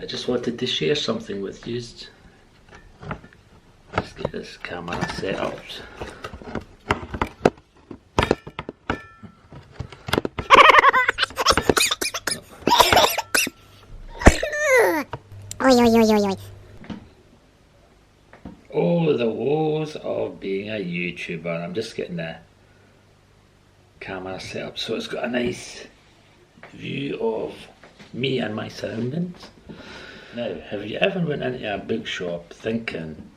I just wanted to share something with you. Let's get this camera set up. Oi, oi, oi, oi, oi. Oh, the woes of being a YouTuber. I'm just getting the camera set up so it's got a nice view of me and my surroundings. Now, have you ever went into a bookshop thinking,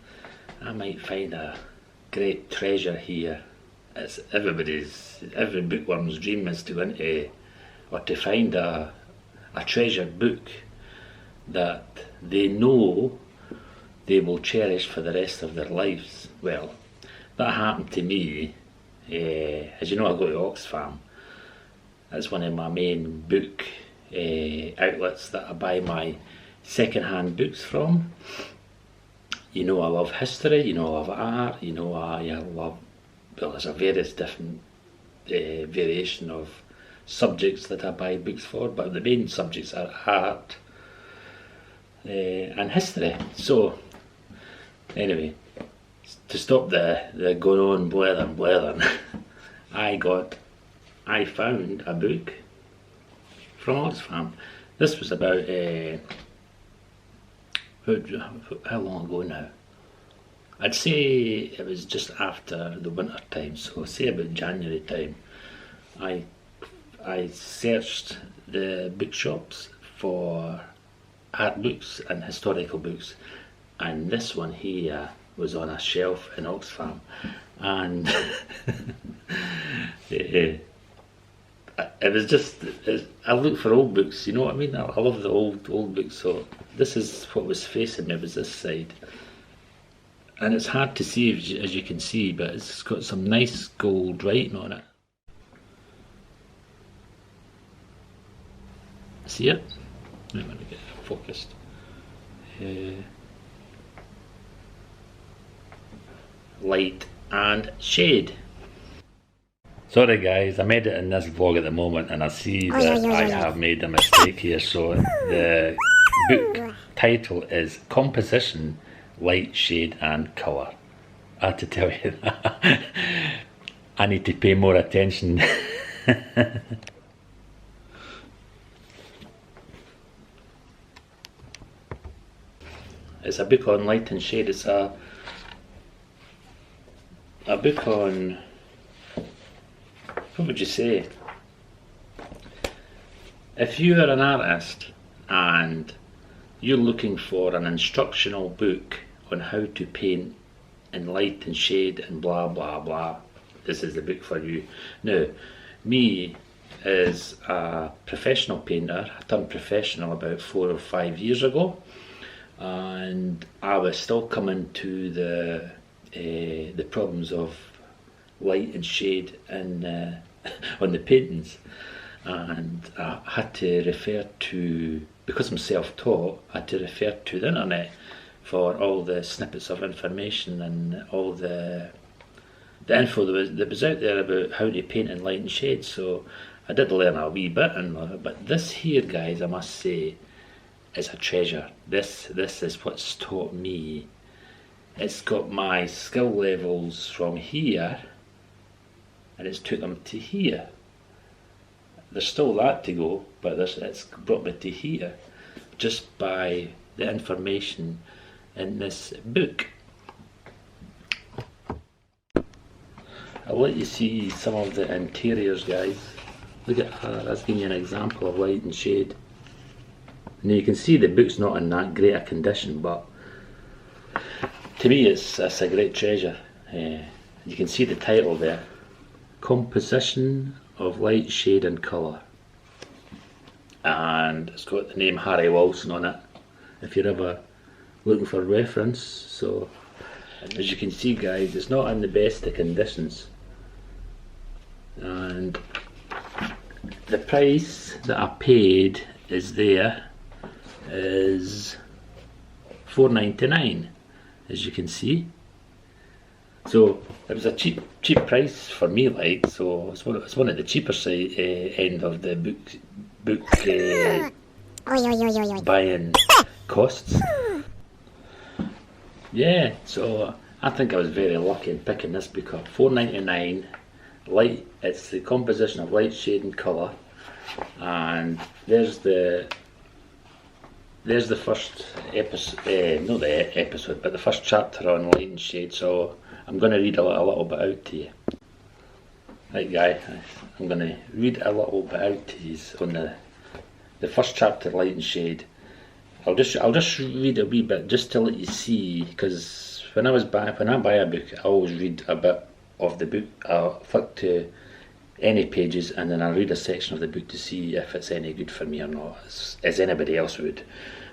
I might find a great treasure here? It's every bookworm's dream is to go into, or to find a treasured book that they know they will cherish for the rest of their lives. Well, that happened to me. As you know, I go to Oxfam. That's one of my main book outlets that I buy my second-hand books from. You know I love history, you know I love art, you know I love, well, there's a various different variation of subjects that I buy books for, but the main subjects are art and history. So anyway, to stop the going on blathering, I found a book from Oxfam. This was about how long ago now? I'd say it was just after the winter time, so say about January time. I searched the bookshops for art books and historical books, and this one here was on a shelf in Oxfam, and it was just, I looked for old books, you know what I mean? I love the old books, so this is what was facing me, was this side. And it's hard to see as you can see, but it's got some nice gold writing on it. See it? Let me get it focused. Light and shade. Sorry guys, I'm editing this vlog at the moment and I see that I have made a mistake here. So the book title is Composition, Light, Shade and Colour. I had to tell you that. I need to pay more attention. It's a book on light and shade. It's a book on, what would you say? If you are an artist and you're looking for an instructional book on how to paint in light and shade and blah blah blah, this is the book for you. Now, me as a professional painter, I turned professional about 4 or 5 years ago, and I was still coming to the problems of light and shade and on the paintings, and I had to refer to, because I'm self-taught, I had to refer to the internet for all the snippets of information and all the info that was out there about how to paint in light and shade. So I did learn a wee bit, but this here, guys, I must say, is a treasure. This is what's taught me. It's got my skill levels from here, and it's took them to here. There's still that to go, but it's brought me to here just by the information in this book. I'll let you see some of the interiors, guys. Look at her, that's giving you an example of light and shade. Now you can see the book's not in that great a condition, but to me it's a great treasure. You can see the title there, Composition of Light, Shade and Colour, and it's got the name Harry Wilson on it if you're ever looking for reference. So as you can see, guys, it's not in the best of conditions, and the price that I paid is £4.99, as you can see. So it was a cheap price for me, like, so it's one of the cheaper end of the book buying costs. Yeah, so I think I was very lucky in picking this book up. $4.99. Light. It's the composition of light, shade, and colour. And there's the first episode, not the episode, but the first chapter on light and shade. So I'm going to read a little bit out to you. Right, guy, I'm going to read a little bit out to you on the first chapter, light and shade. I'll just read a wee bit just to let you see, because when I buy a book, I always read a bit of the book. I'll flick to any pages and then I'll read a section of the book to see if it's any good for me or not, as anybody else would.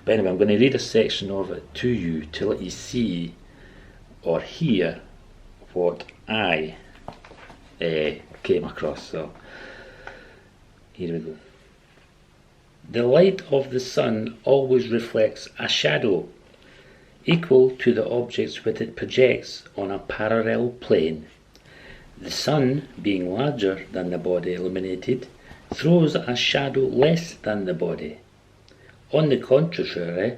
But anyway, I'm going to read a section of it to you to let you see or hear what I came across. So here we go. The light of the sun always reflects a shadow equal to the objects which it projects on a parallel plane. The sun, being larger than the body illuminated, throws a shadow less than the body. On the contrary,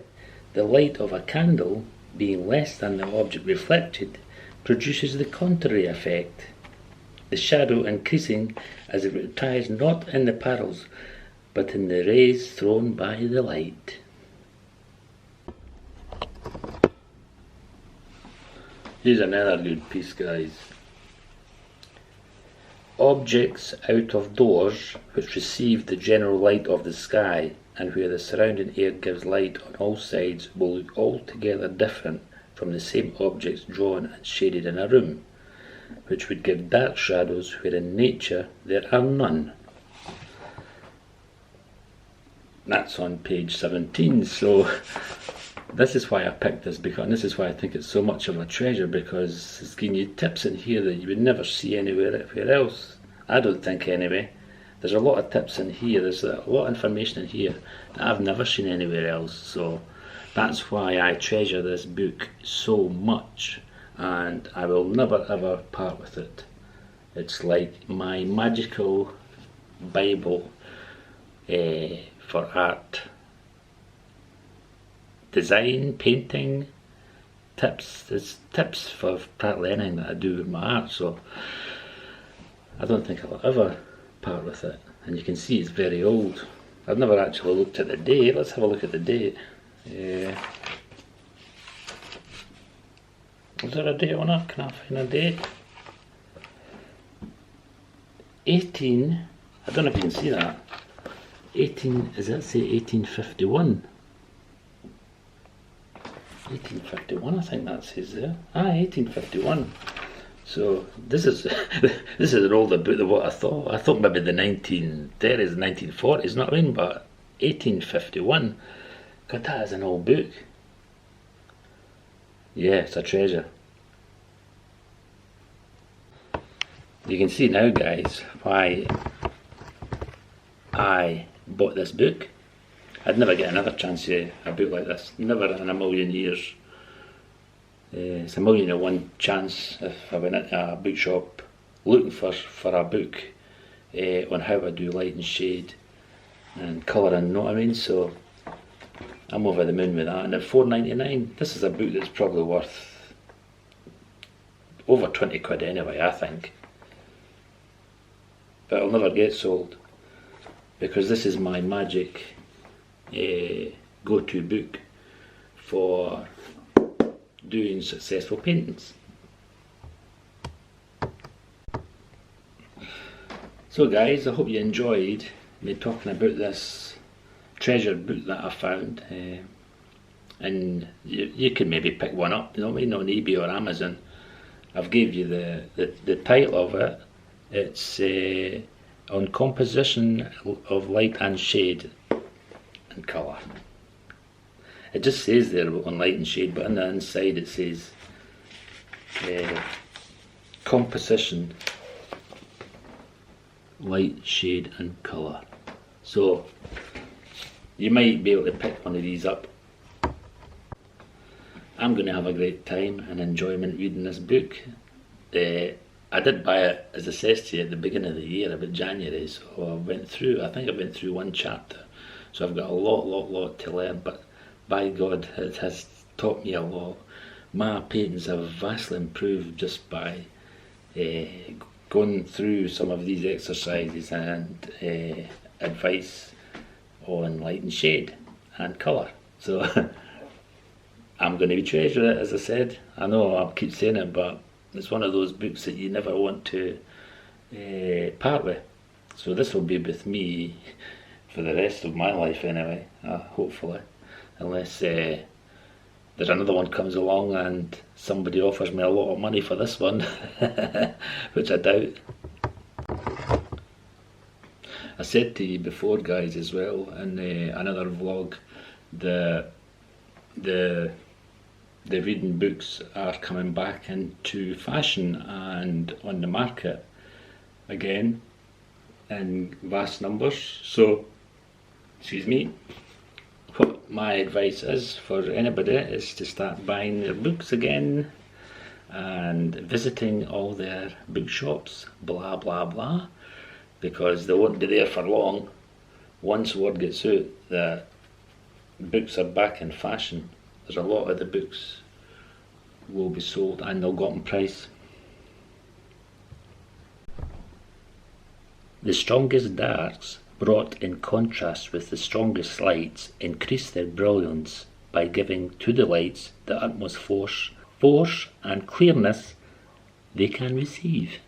the light of a candle, being less than the object reflected, produces the contrary effect, the shadow increasing as it retires not in the parallels, but in the rays thrown by the light. Here's another good piece, guys. Objects out of doors which receive the general light of the sky and where the surrounding air gives light on all sides will look altogether different from the same objects drawn and shaded in a room, which would give dark shadows where in nature there are none. That's on page 17. So this is why I picked this book, and this is why I think it's so much of a treasure, because it's giving you tips in here that you would never see anywhere else. I don't think, anyway. There's a lot of tips in here, there's a lot of information in here that I've never seen anywhere else. So that's why I treasure this book so much, and I will never ever part with it. It's like my magical Bible for art, design, painting, tips. There's tips for practically anything that I do with my art, so I don't think I'll ever part with it. And you can see it's very old. I've never actually looked at the date. Let's have a look at the date. Is there a date on it? Can I find a date? 18, I don't know if you can see that. 18, does that say 1851? 1851, I think that says there. 1851. So this is this is an older book than what I thought. I thought maybe the 1930s, 1940s, not I mean, but 1851. God, that is an old book. Yeah, it's a treasure. You can see now, guys, why I bought this book. I'd never get another chance to a book like this, never in a million years. It's a million and one chance if I went into a bookshop looking for a book on how I do light and shade and colouring, you know what I mean? So I'm over the moon with that. And at £4.99, this is a book that's probably worth over 20 quid anyway, I think. But it'll never get sold, because this is my magic go-to book for doing successful paintings. So guys, I hope you enjoyed me talking about this treasured book that I found, and you can maybe pick one up, you know what I mean, on eBay or Amazon. I've gave you the title of it. It's on composition of light and shade and colour. It just says there on light and shade, but on the inside it says composition, light, shade and colour. So you might be able to pick one of these up. I'm going to have a great time and enjoyment reading this book. I did buy it, as I says to you, at the beginning of the year, about January, so I think I went through one chapter, so I've got a lot to learn, but by God, it has taught me a lot. My paintings have vastly improved just by going through some of these exercises and advice on light and shade and colour. So I'm going to be treasuring it, as I said. I know I keep saying it, but it's one of those books that you never want to part with. So this will be with me for the rest of my life anyway, hopefully, unless there's another one comes along and somebody offers me a lot of money for this one, which I doubt. I said to you before, guys, as well, in another vlog, the reading books are coming back into fashion and on the market again in vast numbers. So, excuse me, what my advice is for anybody is to start buying their books again and visiting all their bookshops, blah blah blah, because they won't be there for long. Once word gets out that books are back in fashion, there's a lot of the books will be sold and they'll go up in price. The strongest darks, brought in contrast with the strongest lights, increase their brilliance by giving to the lights the utmost force and clearness they can receive.